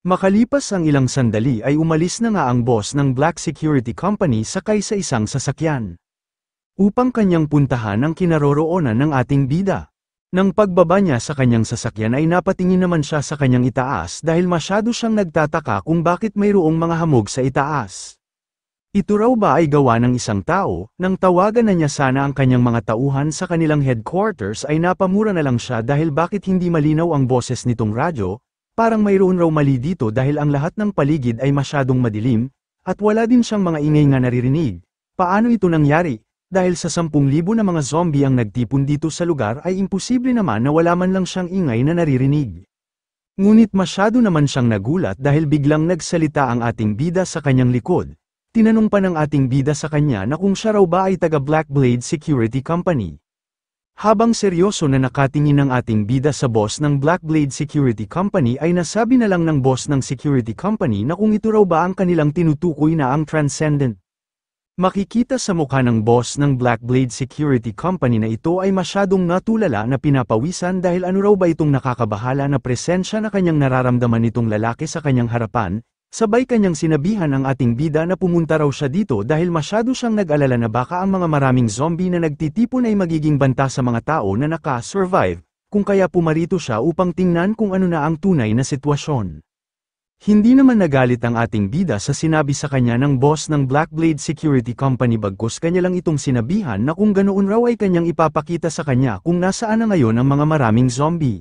Makalipas ang ilang sandali ay umalis na nga ang boss ng Black Security Company sakay sa isang sasakyan. Upang kanyang puntahan ang kinaroroonan ng ating bida. Nang pagbaba niya sa kanyang sasakyan ay napatingin naman siya sa kanyang itaas dahil masyado siyang nagtataka kung bakit mayroong mga hamog sa itaas. Ito raw ba ay gawa ng isang tao? Nang tawagan na niya sana ang kanyang mga tauhan sa kanilang headquarters ay napamura na lang siya dahil bakit hindi malinaw ang boses nitong radyo, parang mayroon raw mali dito dahil ang lahat ng paligid ay masyadong madilim, at wala din siyang mga ingay nga naririnig. Paano ito nangyari? Dahil sa 10,000 na mga zombie ang nagtipon dito sa lugar ay imposible naman na wala man lang siyang ingay na naririnig. Ngunit masyado naman siyang nagulat dahil biglang nagsalita ang ating bida sa kanyang likod. Tinanong pa ng ating bida sa kanya na kung siya raw ba ay taga Blackblade Security Company. Habang seryoso na nakatingin ang ating bida sa boss ng Blackblade Security Company ay nasabi na lang ng boss ng security company na kung ito raw ba ang kanilang tinutukoy na ang Transcendent. Makikita sa mukha ng boss ng Blackblade Security Company na ito ay masyadong natulala na pinapawisan dahil ano raw ba itong nakakabahala na presensya na kanyang nararamdaman nitong lalaki sa kanyang harapan. Sabay kanyang sinabihan ang ating bida na pumunta raw siya dito dahil masyado siyang nag-alala na baka ang mga maraming zombie na nagtitipon ay magiging banta sa mga tao na naka-survive, kung kaya pumarito siya upang tingnan kung ano na ang tunay na sitwasyon. Hindi naman nagalit ang ating bida sa sinabi sa kanya ng boss ng Blackblade Security Company bagkus kanya lang itong sinabihan na kung ganoon raw ay kanyang ipapakita sa kanya kung nasaan na ngayon ang mga maraming zombie.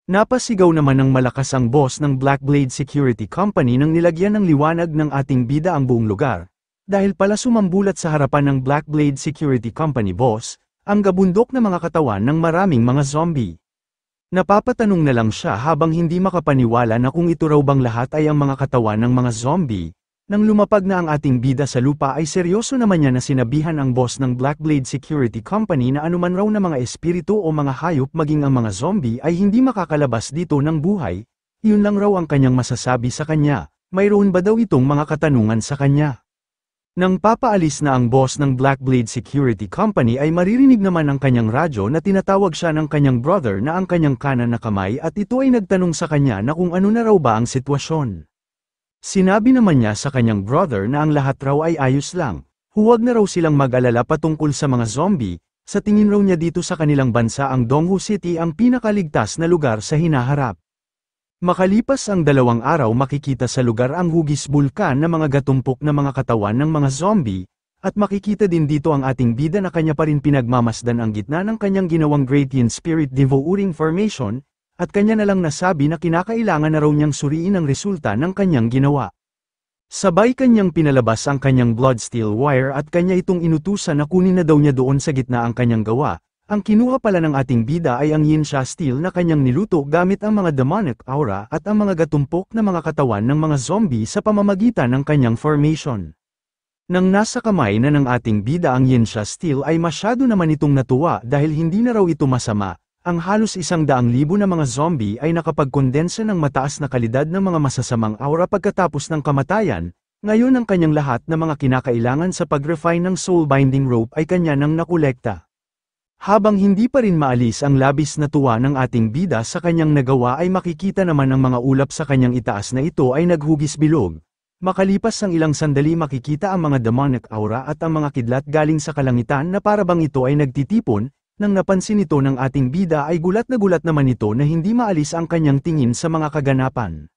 Napasigaw naman ng malakas ang boss ng Blackblade Security Company nang nilagyan ng liwanag ng ating bida ang buong lugar. Dahil pala sumambulat sa harapan ng Blackblade Security Company boss, ang gabundok na mga katawan ng maraming mga zombie. Napapatanong na lang siya habang hindi makapaniwala na kung ito raw bang lahat ay ang mga katawan ng mga zombie. Nang lumapag na ang ating bida sa lupa ay seryoso naman niya na sinabihan ang boss ng Blackblade Security Company na anuman raw na mga espiritu o mga hayop maging ang mga zombie ay hindi makakalabas dito ng buhay, yun lang raw ang kanyang masasabi sa kanya, mayroon ba daw itong mga katanungan sa kanya. Nang papaalis na ang boss ng Blackblade Security Company ay maririnig naman ang kanyang radyo na tinatawag siya ng kanyang brother na ang kanyang kanan na kamay at ito ay nagtanong sa kanya na kung ano na raw ba ang sitwasyon. Sinabi naman niya sa kanyang brother na ang lahat raw ay ayos lang, huwag na raw silang mag-alala patungkol sa mga zombie, sa tingin raw niya dito sa kanilang bansa ang Donghu City ang pinakaligtas na lugar sa hinaharap. Makalipas ang 2 araw makikita sa lugar ang hugis bulkan na mga gatumpok na mga katawan ng mga zombie, at makikita din dito ang ating bida na kanya pa rin pinagmamasdan ang gitna ng kanyang ginawang Great Yin Spirit Devouring Formation, at kanya na lang nasabi na kinakailangan na raw niyang suriin ang resulta ng kanyang ginawa. Sabay kanyang pinalabas ang kanyang blood steel wire at kanya itong inutusan na kunin na daw niya doon sa gitna ang kanyang gawa. Ang kinuha pala ng ating bida ay ang Yinsha steel na kanyang niluto gamit ang mga demonic aura at ang mga gatumpok na mga katawan ng mga zombie sa pamamagitan ng kanyang formation. Nang nasa kamay na ng ating bida ang Yinsha steel ay masyado naman itong natuwa dahil hindi na raw ito masama. Ang halos 100,000 na mga zombie ay nakapagkondensa ng mataas na kalidad ng mga masasamang aura pagkatapos ng kamatayan, ngayon ang kanyang lahat na mga kinakailangan sa pag-refine ng soul binding rope ay kanya nang nakolekta. Habang hindi pa rin maalis ang labis na tuwa ng ating bida sa kanyang nagawa ay makikita naman ang mga ulap sa kanyang itaas na ito ay naghugis bilog. Makalipas ang ilang sandali makikita ang mga demonic aura at ang mga kidlat galing sa kalangitan na parabang ito ay nagtitipon. Nang napansin ito ng ating bida ay gulat naman ito na hindi maalis ang kanyang tingin sa mga kaganapan.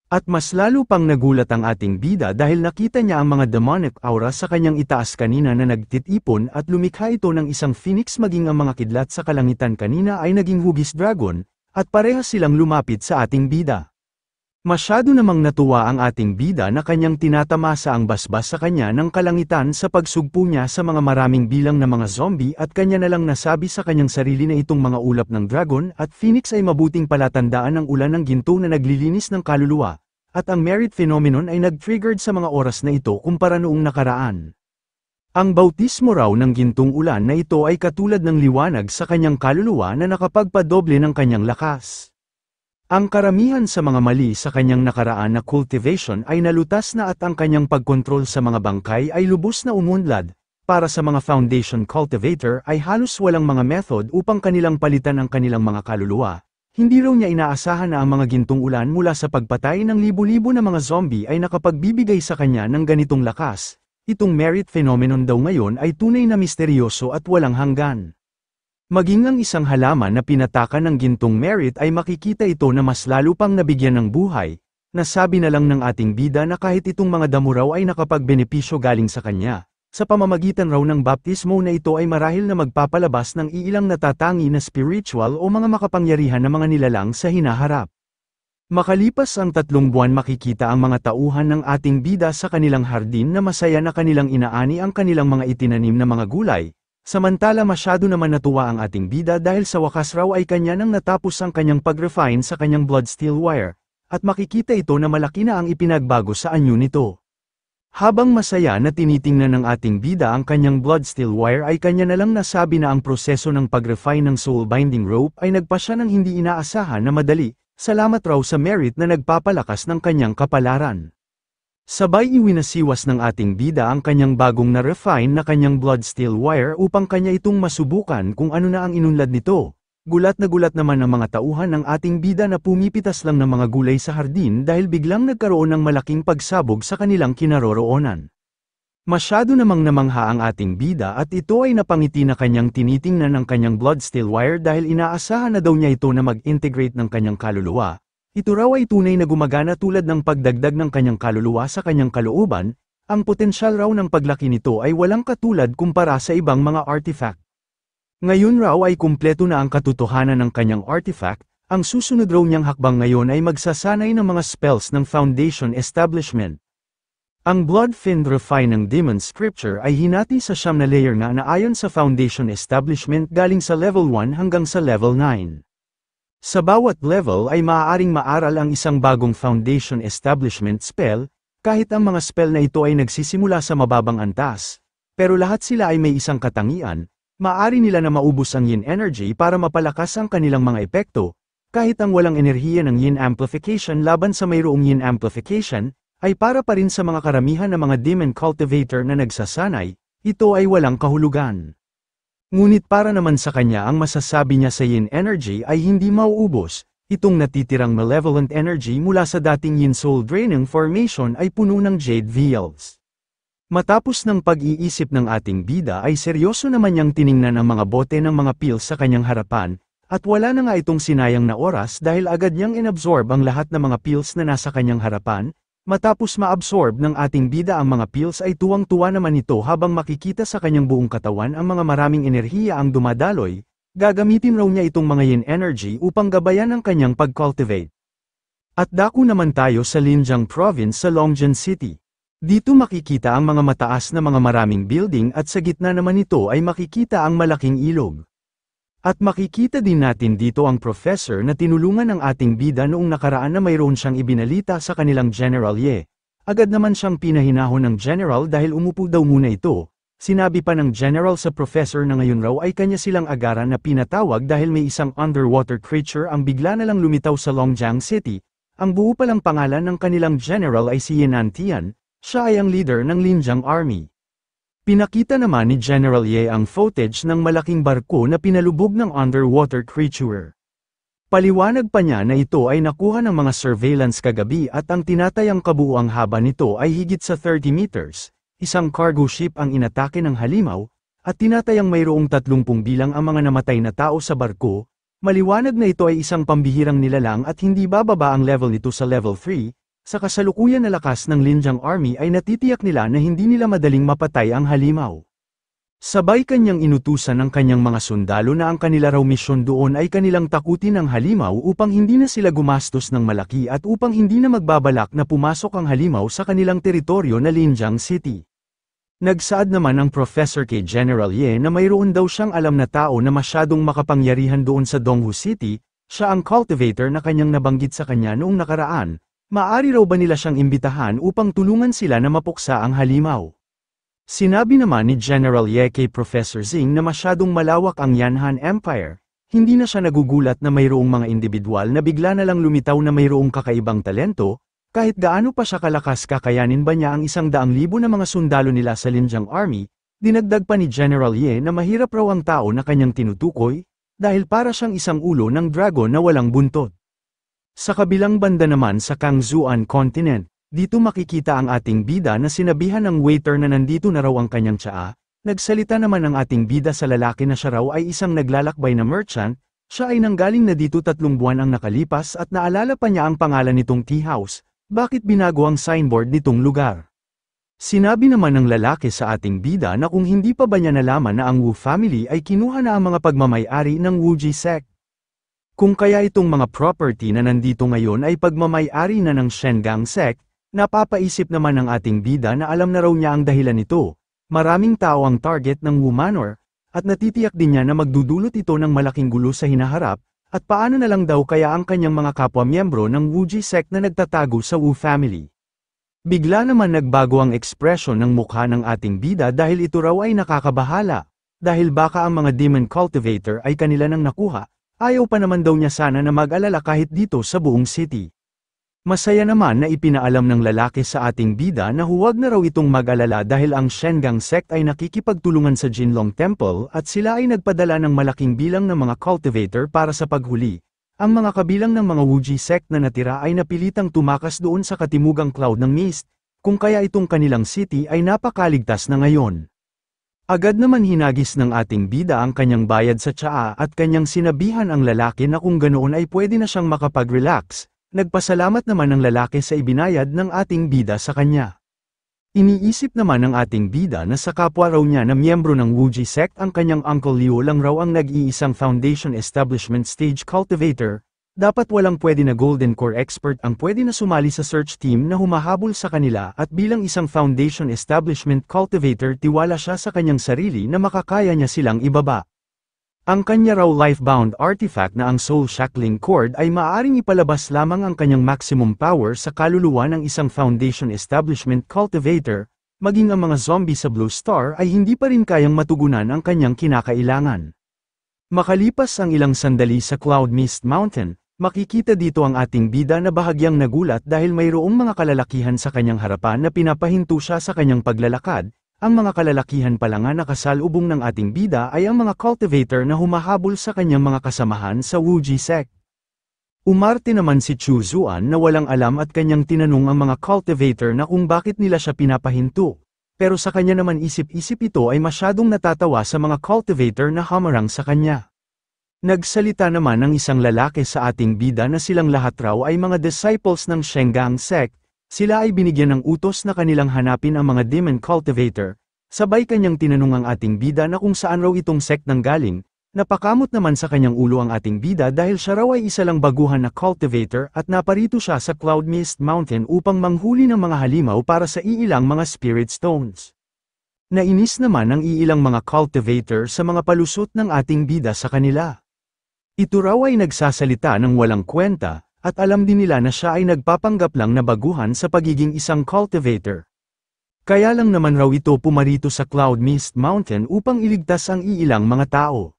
At mas lalo pang nagulat ang ating bida dahil nakita niya ang mga demonic aura sa kanyang itaas kanina na nagtitipon at lumikha ito ng isang phoenix maging ang mga kidlat sa kalangitan kanina ay naging hugis dragon, at parehas silang lumapit sa ating bida. Masyado namang natuwa ang ating bida na kanyang tinatamasa ang basbas sa kanya ng kalangitan sa pagsugpo niya sa mga maraming bilang na mga zombie at kanya na lang nasabi sa kanyang sarili na itong mga ulap ng dragon at phoenix ay mabuting palatandaan ng ulan ng ginto na naglilinis ng kaluluwa, at ang merit phenomenon ay nag-triggered sa mga oras na ito kumpara noong nakaraan. Ang bautismo raw ng gintong ulan na ito ay katulad ng liwanag sa kanyang kaluluwa na nakapagpadoble ng kanyang lakas. Ang karamihan sa mga mali sa kanyang nakaraan na cultivation ay nalutas na at ang kanyang pagkontrol sa mga bangkay ay lubos na umunlad. Para sa mga foundation cultivator ay halos walang mga method upang kanilang palitan ang kanilang mga kaluluwa, Hindi raw niya inaasahan na ang mga gintong ulan mula sa pagpatay ng libu-libo na mga zombie ay nakapagbibigay sa kanya ng ganitong lakas. Itong merit phenomenon daw ngayon ay tunay na misteryoso at walang hanggan. Maging ang isang halaman na pinatakan ng gintong merit ay makikita ito na mas lalo pang nabigyan ng buhay. Nasabi na lang ng ating bida na kahit itong mga damo raw ay nakapagbenepisyo galing sa kanya. Sa pamamagitan raw ng baptismo na ito ay marahil na magpapalabas ng iilang natatangi na spiritual o mga makapangyarihan na mga nilalang sa hinaharap. Makalipas ang 3 buwan makikita ang mga tauhan ng ating bida sa kanilang hardin na masaya na kanilang inaani ang kanilang mga itinanim na mga gulay, samantala masyado naman natuwa ang ating bida dahil sa wakas raw ay kanya nang natapos ang kanyang pag-refine sa kanyang blood steel wire, at makikita ito na malaki na ang ipinagbago sa anyo nito. Habang masaya na tinitingnan ng ating bida ang kanyang blood steel wire ay kanya na lang nasabi na ang proseso ng pag-refine ng soul binding rope ay nagpasya ng hindi inaasahan na madali, salamat raw sa merit na nagpapalakas ng kanyang kapalaran. Sabay iwinasiwas ng ating bida ang kanyang bagong na-refine na kanyang blood steel wire upang kanya itong masubukan kung ano na ang inunlad nito. Gulat na gulat naman ang mga tauhan ng ating bida na pumipitas lang ng mga gulay sa hardin dahil biglang nagkaroon ng malaking pagsabog sa kanilang kinaroroonan. Masyado namang namangha ang ating bida at ito ay napangiti na kanyang tinitingnan ng kanyang blood steel wire dahil inaasahan na daw niya ito na mag-integrate ng kanyang kaluluwa. Ito raw ay tunay na gumagana tulad ng pagdagdag ng kanyang kaluluwa sa kanyang kalooban, ang potensyal raw ng paglaki nito ay walang katulad kumpara sa ibang mga artifact. Ngayon raw ay kumpleto na ang katotohanan ng kanyang artifact, ang susunod raw niyang hakbang ngayon ay magsasanay ng mga spells ng Foundation Establishment. Ang Blood Fiend Refine ng Demon Scripture ay hinati sa 9 na layer na ayon sa Foundation Establishment galing sa level 1 hanggang sa level 9. Sa bawat level ay maaaring maaral ang isang bagong Foundation Establishment spell, kahit ang mga spell na ito ay nagsisimula sa mababang antas, pero lahat sila ay may isang katangian. Maaari nila na maubos ang yin energy para mapalakas ang kanilang mga epekto, kahit ang walang enerhiya ng yin amplification laban sa mayroong yin amplification, ay para pa rin sa mga karamihan ng mga demon cultivator na nagsasanay, ito ay walang kahulugan. Ngunit para naman sa kanya ang masasabi niya sa yin energy ay hindi mauubos, itong natitirang malevolent energy mula sa dating yin soul draining formation ay puno ng jade vials. Matapos ng pag-iisip ng ating bida ay seryoso naman niyang tiningnan ang mga bote ng mga pills sa kanyang harapan, at wala na nga itong sinayang na oras dahil agad niyang inabsorb ang lahat ng mga pills na nasa kanyang harapan. Matapos ma-absorb ng ating bida ang mga pills ay tuwang-tuwa naman ito habang makikita sa kanyang buong katawan ang mga maraming enerhiya ang dumadaloy, gagamitin raw niya itong mga yin energy upang gabayan ang kanyang pag-cultivate. At dako naman tayo sa Linjiang Province sa Longjiang City. Dito makikita ang mga mataas na mga maraming building at sa gitna naman nito ay makikita ang malaking ilog. At makikita din natin dito ang professor na tinulungan ng ating bida noong nakaraan na mayroon siyang ibinalita sa kanilang General Ye. Agad naman siyang pinahinahon ng General dahil umupo daw muna ito. Sinabi pa ng General sa professor na ngayon raw ay kanya silang agaran na pinatawag dahil may isang underwater creature ang bigla na lang lumitaw sa Longjiang City. Ang buo palang pangalan ng kanilang General ay si Yinan Tian. Siya ay ang leader ng Linjiang Army. Pinakita naman ni General Ye ang footage ng malaking barko na pinalubog ng underwater creature. Paliwanag pa niya na ito ay nakuha ng mga surveillance kagabi at ang tinatayang kabuuang haba nito ay higit sa 30 meters, isang cargo ship ang inatake ng halimaw, at tinatayang mayroong 30 bilang ang mga namatay na tao sa barko. Maliwanag na ito ay isang pambihirang nilalang at hindi bababa ang level nito sa level 3. Sa kasalukuyan na lakas ng Linjiang Army ay natitiyak nila na hindi nila madaling mapatay ang halimaw. Sabay kanyang inutusan ng kanyang mga sundalo na ang kanila raw misyon doon ay kanilang takutin ang halimaw upang hindi na sila gumastos ng malaki at upang hindi na magbabalak na pumasok ang halimaw sa kanilang teritoryo na Linjiang City. Nagsaad naman ang professor kay General Ye na mayroon daw siyang alam na tao na masyadong makapangyarihan doon sa Donghu City, siya ang cultivator na kanyang nabanggit sa kanya noong nakaraan. Maaari raw ba nila siyang imbitahan upang tulungan sila na mapuksa ang halimaw? Sinabi naman ni General Ye kay Professor Zing na masyadong malawak ang Yanhan Empire, hindi na siya nagugulat na mayroong mga individual na bigla na lang lumitaw na mayroong kakaibang talento, kahit gaano pa siya kalakas kakayanin ba niya ang 100,000 na mga sundalo nila sa Linjiang Army. Dinagdag pa ni General Ye na mahirap raw ang tao na kanyang tinutukoy, dahil para siyang isang ulo ng dragon na walang buntot. Sa kabilang banda naman sa Kangzuan Continent, dito makikita ang ating bida na sinabihan ng waiter na nandito na raw ang kanyang tsaa. Nagsalita naman ang ating bida sa lalaki na siya raw ay isang naglalakbay na merchant, siya ay nanggaling na dito 3 buwan ang nakalipas at naalala pa niya ang pangalan nitong tea house, bakit binago ang signboard nitong lugar. Sinabi naman ng lalaki sa ating bida na kung hindi pa ba niya nalaman na ang Wu family ay kinuha na ang mga pagmamay-ari ng Wuji sect. Kung kaya itong mga property na nandito ngayon ay pagmamay-ari na ng Shengang sect, napapaisip naman ng ating bida na alam na raw niya ang dahilan nito. Maraming tao ang target ng Wu Manor, at natitiyak din niya na magdudulot ito ng malaking gulo sa hinaharap, at paano na lang daw kaya ang kanyang mga kapwa-miyembro ng Wuji sect na nagtatago sa Wu family. Bigla naman nagbago ang ekspresyon ng mukha ng ating bida dahil ito raw ay nakakabahala, dahil baka ang mga demon cultivator ay kanila nang nakuha, ayaw pa naman daw niya sana na mag-alala kahit dito sa buong city. Masaya naman na ipinaalam ng lalaki sa ating bida na huwag na raw itong mag-alala dahil ang Shengang sect ay nakikipagtulungan sa Jinlong Temple at sila ay nagpadala ng malaking bilang ng mga cultivator para sa paghuli. Ang mga kabilang ng mga Wuji sect na natira ay napilitang tumakas doon sa katimugang cloud ng mist, kung kaya itong kanilang city ay napakaligtas na ngayon. Agad naman hinagis ng ating bida ang kanyang bayad sa tsaa at kanyang sinabihan ang lalaki na kung ganoon ay pwede na siyang makapag-relax. Nagpasalamat naman ng lalaki sa ibinayad ng ating bida sa kanya. Iniisip naman ng ating bida na sa kapwa raw niya na miyembro ng Wuji sect ang kanyang Uncle Liu lang raw ang nag-iisang foundation establishment stage cultivator, dapat walang pwede na golden core expert ang pwede na sumali sa search team na humahabol sa kanila at bilang isang foundation establishment cultivator tiwala siya sa kanyang sarili na makakaya niya silang ibaba. Ang kanya raw life-bound artifact na ang Soul Shackling Cord ay maaaring ipalabas lamang ang kanyang maximum power sa kaluluwa ng isang Foundation Establishment Cultivator, maging ang mga zombie sa Blue Star ay hindi pa rin kayang matugunan ang kanyang kinakailangan. Makalipas ang ilang sandali sa Cloud Mist Mountain, makikita dito ang ating bida na bahagyang nagulat dahil mayroong mga kalalakihan sa kanyang harapan na pinapahinto siya sa kanyang paglalakad. Ang mga kalalakihan pala nga nakasalubong ng ating bida ay ang mga cultivator na humahabol sa kanyang mga kasamahan sa Wuji sect. Umarte naman si Chu Zuan na walang alam at kanyang tinanong ang mga cultivator na kung bakit nila siya pinapahinto, pero sa kanya naman isip-isip ito ay masyadong natatawa sa mga cultivator na hamarang sa kanya. Nagsalita naman ang isang lalaki sa ating bida na silang lahat raw ay mga disciples ng Shengang sect. Sila ay binigyan ng utos na kanilang hanapin ang mga demon cultivator, sabay kanyang tinanong ang ating bida na kung saan raw itong sect nanggaling, napakamot naman sa kanyang ulo ang ating bida dahil siya raw ay isa lang baguhan na cultivator at naparito siya sa Cloud Mist Mountain upang manghuli ng mga halimaw para sa iilang mga spirit stones. Nainis naman ang iilang mga cultivator sa mga palusot ng ating bida sa kanila. Ito raw ay nagsasalita ng walang kwenta, at alam din nila na siya ay nagpapanggap lang na baguhan sa pagiging isang cultivator. Kaya lang naman raw ito pumarito sa Cloud Mist Mountain upang iligtas ang iilang mga tao.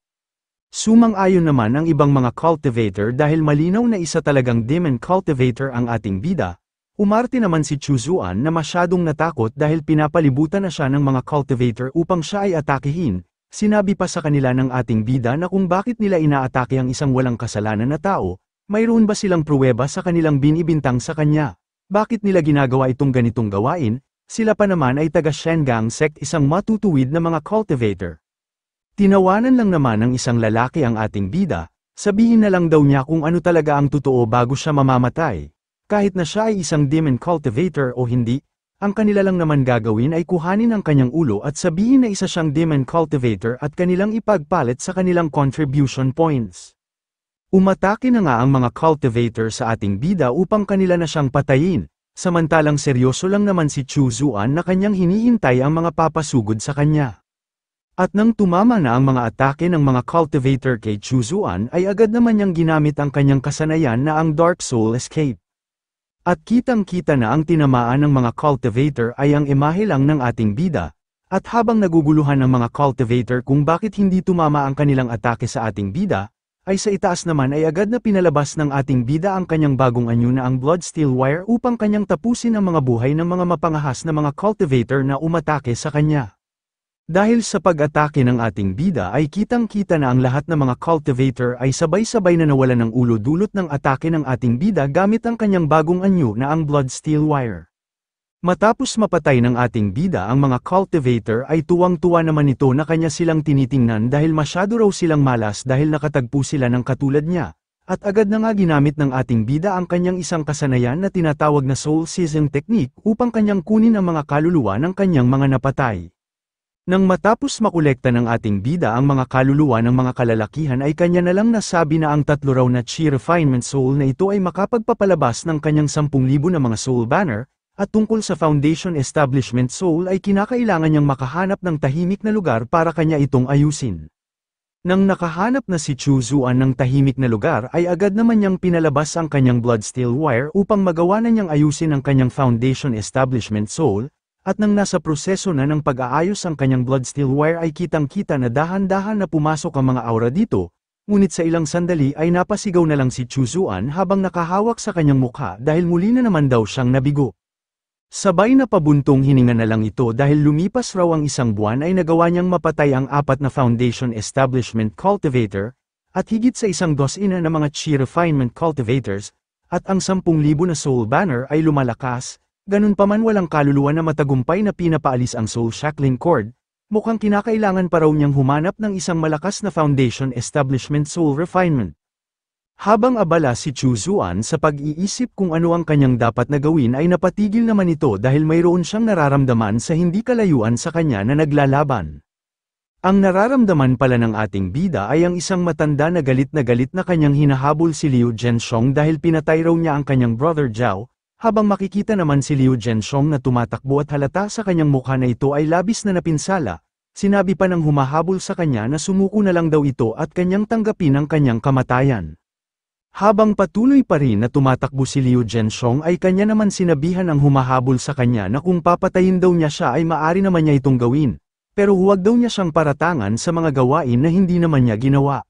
Sumang-ayon naman ang ibang mga cultivator dahil malinaw na isa talagang demon cultivator ang ating bida. Umarte naman si Chu Zuan na masyadong natakot dahil pinapalibutan na siya ng mga cultivator upang siya ay atakihin. Sinabi pa sa kanila ng ating bida na kung bakit nila inaatake ang isang walang kasalanan na tao. Mayroon ba silang pruweba sa kanilang binibintang sa kanya? Bakit nila ginagawa itong ganitong gawain? Sila pa naman ay taga Shengang sect isang matutuwid na mga cultivator. Tinawanan lang naman ng isang lalaki ang ating bida, sabihin na lang daw niya kung ano talaga ang totoo bago siya mamamatay. Kahit na siya ay isang demon cultivator o hindi, ang kanila lang naman gagawin ay kuhanin ang kanyang ulo at sabihin na isa siyang demon cultivator at kanilang ipagpalit sa kanilang contribution points. Umatake na nga ang mga cultivator sa ating bida upang kanila na siyang patayin, samantalang seryoso lang naman si Chu Zuan na kanyang hinihintay ang mga papasugod sa kanya. At nang tumama na ang mga atake ng mga cultivator kay Chu Zuan ay agad naman niyang ginamit ang kanyang kasanayan na ang Dark Soul Escape. At kitang-kita na ang tinamaan ng mga cultivator ay ang imahe lang ng ating bida, at habang naguguluhan ng mga cultivator kung bakit hindi tumama ang kanilang atake sa ating bida, ay sa itaas naman ay agad na pinalabas ng ating bida ang kanyang bagong anyo na ang Bloodsteel Wire upang kanyang tapusin ang mga buhay ng mga mapangahas na mga cultivator na umatake sa kanya. Dahil sa pag-atake ng ating bida ay kitang-kita na ang lahat ng mga cultivator ay sabay-sabay na nawalan ng ulo dulot ng atake ng ating bida gamit ang kanyang bagong anyo na ang Blood Steel Wire. Matapos mapatay ng ating bida ang mga cultivator ay tuwang-tuwa naman ito na kanya silang tinitingnan dahil masyado raw silang malas dahil nakatagpo sila ng katulad niya. At agad na nga ginamit ng ating bida ang kanyang isang kasanayan na tinatawag na soul seizing technique upang kanyang kunin ang mga kaluluwa ng kanyang mga napatay. Nang matapos makolekta ng ating bida ang mga kaluluwa ng mga kalalakihan ay kanya na lang nasabi na ang 3 raw na chi refinement soul na ito ay makapagpapalabas ng kanyang 10,000 na mga soul banner, at tungkol sa foundation establishment soul ay kinakailangan niyang makahanap ng tahimik na lugar para kanya itong ayusin. Nang nakahanap na si Chu Zuan ng tahimik na lugar ay agad naman niyang pinalabas ang kanyang blood steel wire upang magawa na niyang ayusin ang kanyang foundation establishment soul, at nang nasa proseso na ng pag-aayos ang kanyang blood steel wire ay kitang-kita na dahan-dahan na pumasok ang mga aura dito, ngunit sa ilang sandali ay napasigaw na lang si Chu Zuan habang nakahawak sa kanyang mukha dahil muli na naman daw siyang nabigo. Sabay na pabuntong hininga na lang ito dahil lumipas raw ang 1 buwan ay nagawa niyang mapatay ang 4 na foundation establishment cultivator, at higit sa 1 dosina na mga chi refinement cultivators, at ang 10,000 na soul banner ay lumalakas. Ganun pa man walang kaluluwa na matagumpay na pinapaalis ang soul shackling cord, mukhang kinakailangan pa raw niyang humanap ng isang malakas na foundation establishment soul refinement. Habang abala si Chu Zuan sa pag-iisip kung ano ang kanyang dapat na gawin ay napatigil naman ito dahil mayroon siyang nararamdaman sa hindi kalayuan sa kanya na naglalaban. Ang nararamdaman pala ng ating bida ay ang isang matanda na galit na kanyang hinahabol si Liu Zhenxiong dahil pinatay raw niya ang kanyang brother Zhao. Habang makikita naman si Liu Zhenxiong na tumatakbo at halata sa kanyang mukha na ito ay labis na napinsala, sinabi pa ng humahabol sa kanya na sumuko na lang daw ito at kanyang tanggapin ang kanyang kamatayan. Habang patuloy pa rin na tumatakbo si Liu Zhenxiong ay kanya naman sinabihan ang humahabol sa kanya na kung papatayin daw niya siya ay maari naman niya itong gawin, pero huwag daw niya siyang paratangan sa mga gawain na hindi naman niya ginawa.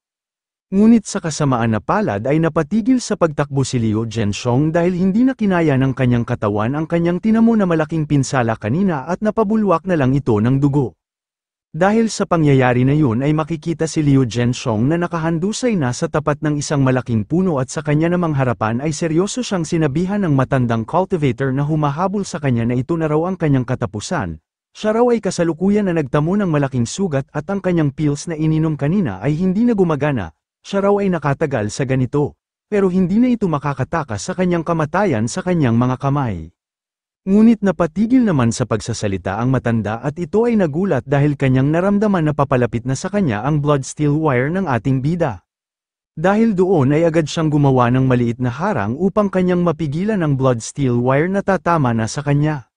Ngunit sa kasamaan na palad ay napatigil sa pagtakbo si Liu Zhenxiong dahil hindi na kinaya ng kanyang katawan ang kanyang tinamo na malaking pinsala kanina at napabulwak na lang ito ng dugo. Dahil sa pangyayari na yun ay makikita si Liu Zhenxiong na nakahandusay na sa tapat ng isang malaking puno at sa kanya namang harapan ay seryoso siyang sinabihan ng matandang cultivator na humahabol sa kanya na ito na raw ang kanyang katapusan. Siya raw ay kasalukuyan na nagtamo ng malaking sugat at ang kanyang pills na ininom kanina ay hindi na gumagana. Siya raw ay nakatagal sa ganito, pero hindi na ito makakatakas sa kanyang kamatayan sa kanyang mga kamay. Ngunit napatigil naman sa pagsasalita ang matanda at ito ay nagulat dahil kanyang naramdaman na papalapit na sa kanya ang blood steel wire ng ating bida. Dahil doon ay agad siyang gumawa ng maliit na harang upang kanyang mapigilan ang blood steel wire na tatama na sa kanya.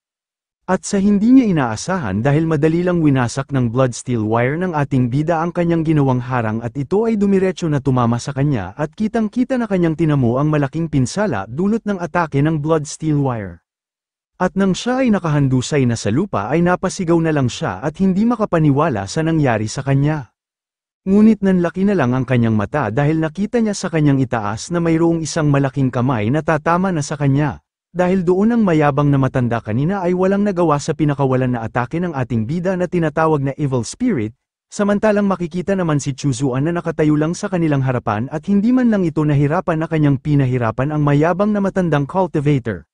At sa hindi niya inaasahan dahil madali lang winasak ng blood steel wire ng ating bida ang kanyang ginawang harang at ito ay dumiretso na tumama sa kanya at kitang-kita na kanyang tinamo ang malaking pinsala dulot ng atake ng blood steel wire. At nang siya ay nakahandusay na sa lupa ay napasigaw na lang siya at hindi makapaniwala sa nangyari sa kanya. Ngunit nanlaki na lang ang kanyang mata dahil nakita niya sa kanyang itaas na mayroong isang malaking kamay na tatama na sa kanya. Dahil doon ang mayabang na matanda kanina ay walang nagawa sa pinakawalan na atake ng ating bida na tinatawag na evil spirit, samantalang makikita naman si Chu Zuan na nakatayo lang sa kanilang harapan at hindi man lang ito nahirapan na kanyang pinahirapan ang mayabang na matandang cultivator.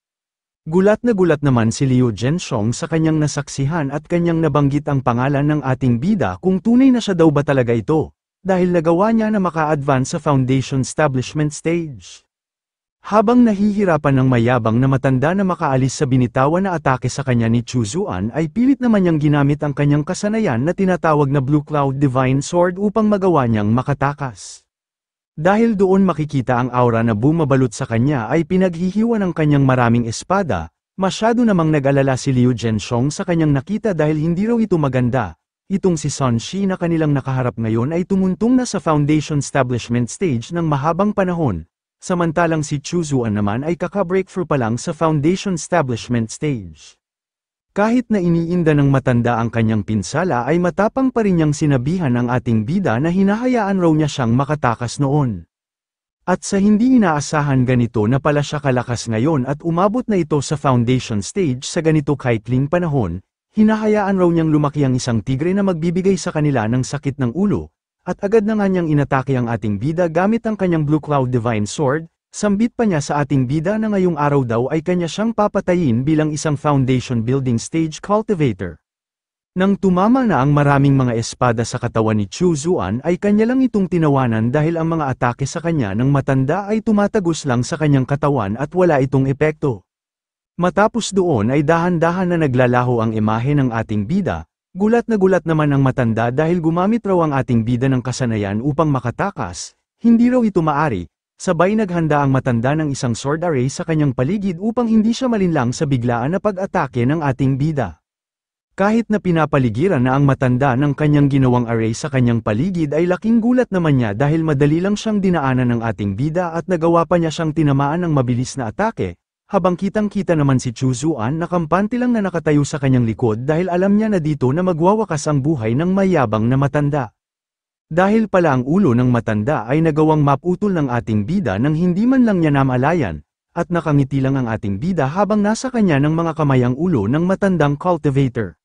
Gulat naman si Liu Zhenxiong sa kanyang nasaksihan at kanyang nabanggit ang pangalan ng ating bida kung tunay na siya daw ba talaga ito, dahil nagawa niya na maka-advance sa foundation establishment stage. Habang nahihirapan ng mayabang na matanda na makaalis sa binitawan na atake sa kanya ni Chu Zuan ay pilit naman niyang ginamit ang kanyang kasanayan na tinatawag na Blue Cloud Divine Sword upang magawa niyang makatakas. Dahil doon makikita ang aura na bumabalot sa kanya ay pinaghihiwa ng kanyang maraming espada, masyado namang nag-alala si Liu Zhenxiong sa kanyang nakita dahil hindi raw ito maganda. Itong si Sun Shi na kanilang nakaharap ngayon ay tumuntong na sa foundation establishment stage ng mahabang panahon. Samantalang si Chu Zuan naman ay kaka-breakthrough pa lang sa foundation establishment stage. Kahit na iniinda ng matanda ang kanyang pinsala ay matapang pa rin niyang sinabihan ang ating bida na hinahayaan raw niya siyang makatakas noon. At sa hindi inaasahan ganito na pala siya kalakas ngayon at umabot na ito sa foundation stage sa ganito kaikling panahon, hinahayaan raw niyang lumaki ang isang tigre na magbibigay sa kanila ng sakit ng ulo, at agad na nga niyang inatake ang ating bida gamit ang kanyang Blue Cloud Divine Sword. Sambit pa niya sa ating bida na ngayong araw daw ay kanya siyang papatayin bilang isang foundation building stage cultivator. Nang tumama na ang maraming mga espada sa katawan ni Chu Zuan ay kanya lang itong tinawanan dahil ang mga atake sa kanya ng matanda ay tumatagos lang sa kanyang katawan at wala itong epekto. Matapos doon ay dahan-dahan na naglalaho ang imahe ng ating bida, gulat na gulat naman ang matanda dahil gumamit raw ang ating bida ng kasanayan upang makatakas, hindi raw ito maari, sabay naghanda ang matanda ng isang sword array sa kanyang paligid upang hindi siya malinlang sa biglaan na pag-atake ng ating bida. Kahit na pinapaligiran na ang matanda ng kanyang ginawang array sa kanyang paligid ay laking gulat naman niya dahil madali lang siyang dinaanan ng ating bida at nagawa pa niya siyang tinamaan ng mabilis na atake, habang kitang-kita naman si Chu Zuan na kampante lang na nakatayo sa kanyang likod dahil alam niya na dito na magwawakas ang buhay ng mayabang na matanda. Dahil pala ang ulo ng matanda ay nagawang maputol ng ating bida nang hindi man lang niya namalayan, at nakangiti lang ang ating bida habang nasa kanya ng mga kamay ang ulo ng matandang cultivator.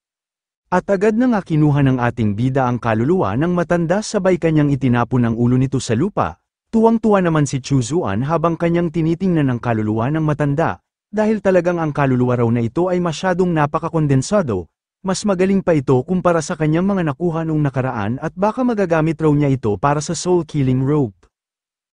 At agad na nga kinuha ng ating bida ang kaluluwa ng matanda sabay kanyang itinapon ang ulo nito sa lupa. Tuwang-tuwa naman si Chu Zuan habang kanyang tinitingnan ang kaluluwa ng matanda, dahil talagang ang kaluluwa raw na ito ay masyadong napakakondensado, mas magaling pa ito kumpara sa kanyang mga nakuha noong nakaraan at baka magagamit raw niya ito para sa soul killing rope.